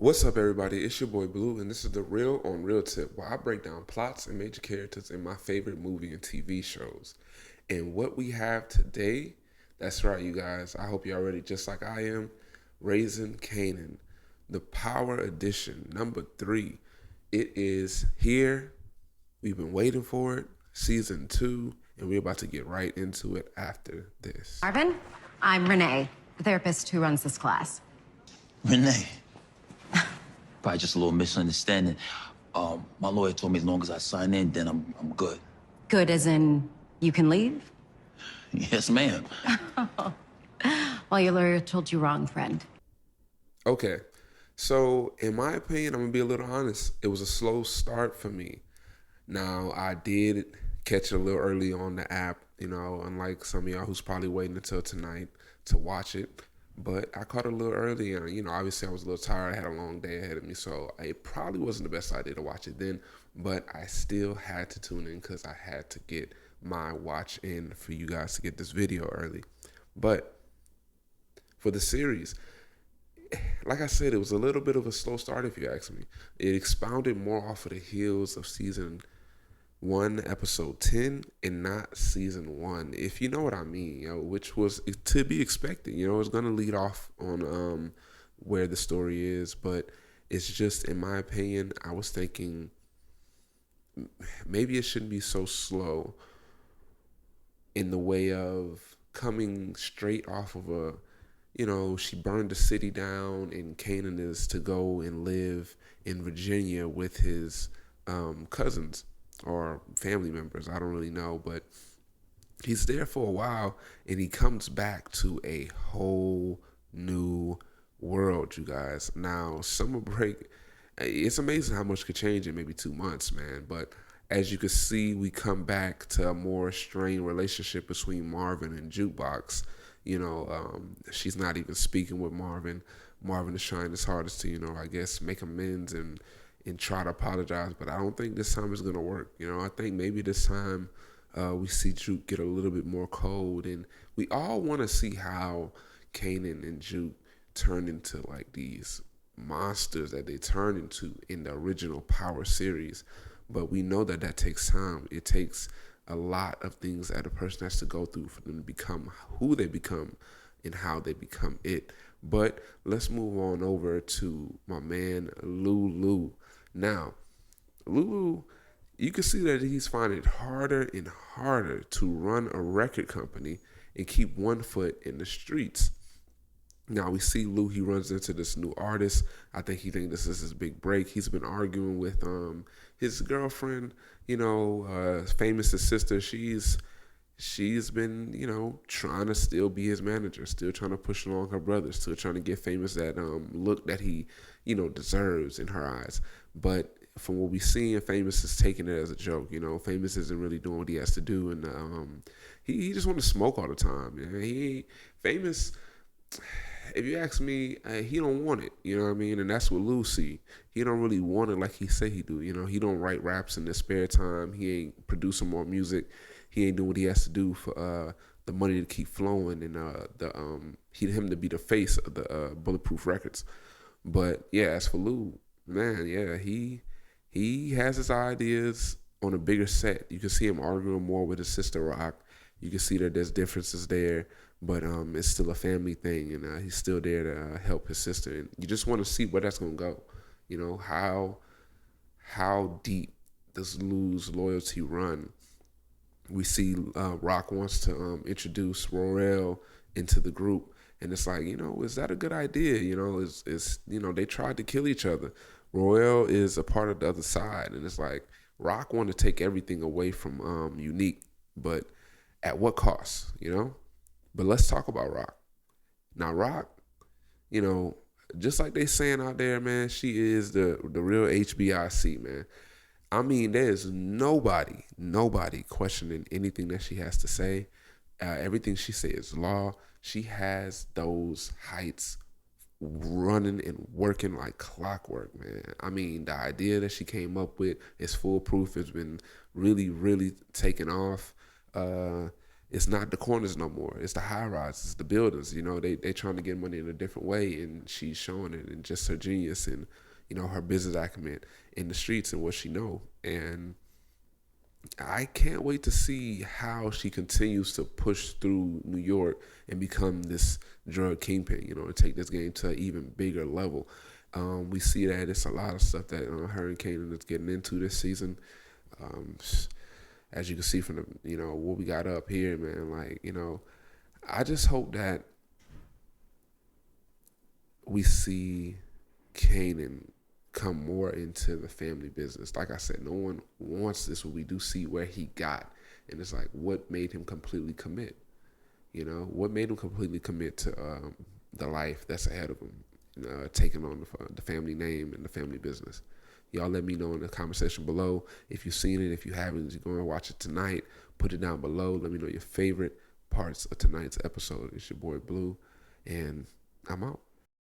What's up, everybody? It's your boy Blue, and this is the Real on RealTip, where I break down plots and major characters in my favorite movie and TV shows. And what we have today, that's right, you guys. I hope y'all ready, just like I am. Raising Kanan, the Power Edition, number 3. It is here. We've been waiting for it. Season 2, and we're about to get right into it after this. Marvin, I'm Renee, the therapist who runs this class. Renee. Probably just a little misunderstanding. My lawyer told me as long as I sign in, then I'm good. Good as in you can leave? Yes, ma'am. Well, your lawyer told you wrong, friend. Okay, so in my opinion, I'm gonna be a little honest. It was a slow start for me. Now, I did catch it a little early on the app, unlike some of y'all who's probably waiting until tonight to watch it. But I caught it a little early, and obviously I was a little tired. I had a long day ahead of me, so it probably wasn't the best idea to watch it then. But I still had to tune in because I had to get my watch in for you guys to get this video early. But for the series, like I said, it was a little bit of a slow start, if you ask me. It expounded more off of the heels of season 1, episode 10, and not season 1, if you know what I mean, which was to be expected. It's going to lead off on where the story is, but it's just, in my opinion, I was thinking maybe it shouldn't be so slow in the way of coming straight off of she burned the city down, and Kanan is to go and live in Virginia with his cousins or family members. I don't really know, but he's there for a while, and he comes back to a whole new world, you guys. Now, summer break, it's amazing how much could change in maybe 2 months, man. But as you can see, we come back to a more strained relationship between Marvin and Jukebox. She's not even speaking with Marvin. Marvin is trying his hardest to, I guess, make amends and try to apologize, but I don't think this time is gonna work. I think maybe this time we see Juke get a little bit more cold, and we all want to see how Kanan and Juke turn into like these monsters that they turn into in the original Power series. But we know that takes time. It takes a lot of things that a person has to go through for them to become who they become and how they become it. But let's move on over to my man Lulu. Now, Lulu, you can see that he's finding it harder and harder to run a record company and keep one foot in the streets. Now we see Lou, he runs into this new artist. I think he thinks this is his big break. He's been arguing with his girlfriend, famous sister. She's been, trying to still be his manager, still trying to push along her brother, still trying to get Famous that look that he, deserves in her eyes. But from what we see, Famous is taking it as a joke. Famous isn't really doing what he has to do, and he just want to smoke all the time. Famous, if you ask me, he don't want it. You know what I mean? And that's what Lou see. He don't really want it like he say he do. He don't write raps in his spare time. He ain't producing more music. He ain't doing what he has to do for the money to keep flowing, and him to be the face of the Bulletproof Records. But yeah, as for Lou, man, yeah, he has his ideas on a bigger set. You can see him arguing more with his sister Rock. You can see that there's differences there, but it's still a family thing, and he's still there to help his sister. And you just want to see where that's gonna go. How deep does Lou's loyalty run? We see Rock wants to introduce Royale into the group, and it's like, is that a good idea? They tried to kill each other. Royale is a part of the other side, and it's like Rock want to take everything away from Unique, but at what cost? But let's talk about Rock. Now, Rock, just like they saying out there, man, she is the real HBIC, man. I mean, there's nobody questioning anything that she has to say. Everything she says is law. She has those heights running and working like clockwork, man. I mean, the idea that she came up with is foolproof. It's been really, really taken off. it's not the corners no more. It's the high rises, the buildings. You know, they trying to get money in a different way, and she's showing it, and just her genius and her business acumen in the streets and what she know. And I can't wait to see how she continues to push through New York and become this drug kingpin. And take this game to an even bigger level. We see that it's a lot of stuff that her and Kanan is getting into this season. As you can see from the what we got up here, man. Like I just hope that we see Kanan come more into the family business. Like I said, no one wants this, but we do see where he got, and it's like what made him completely commit. What made him completely commit to the life that's ahead of him, taking on the family name and the family business. Y'all let me know in the comment section below if you've seen it. If you haven't, you're going to watch it tonight. Put it down below. Let me know your favorite parts of tonight's episode. It's your boy Blue, and I'm out.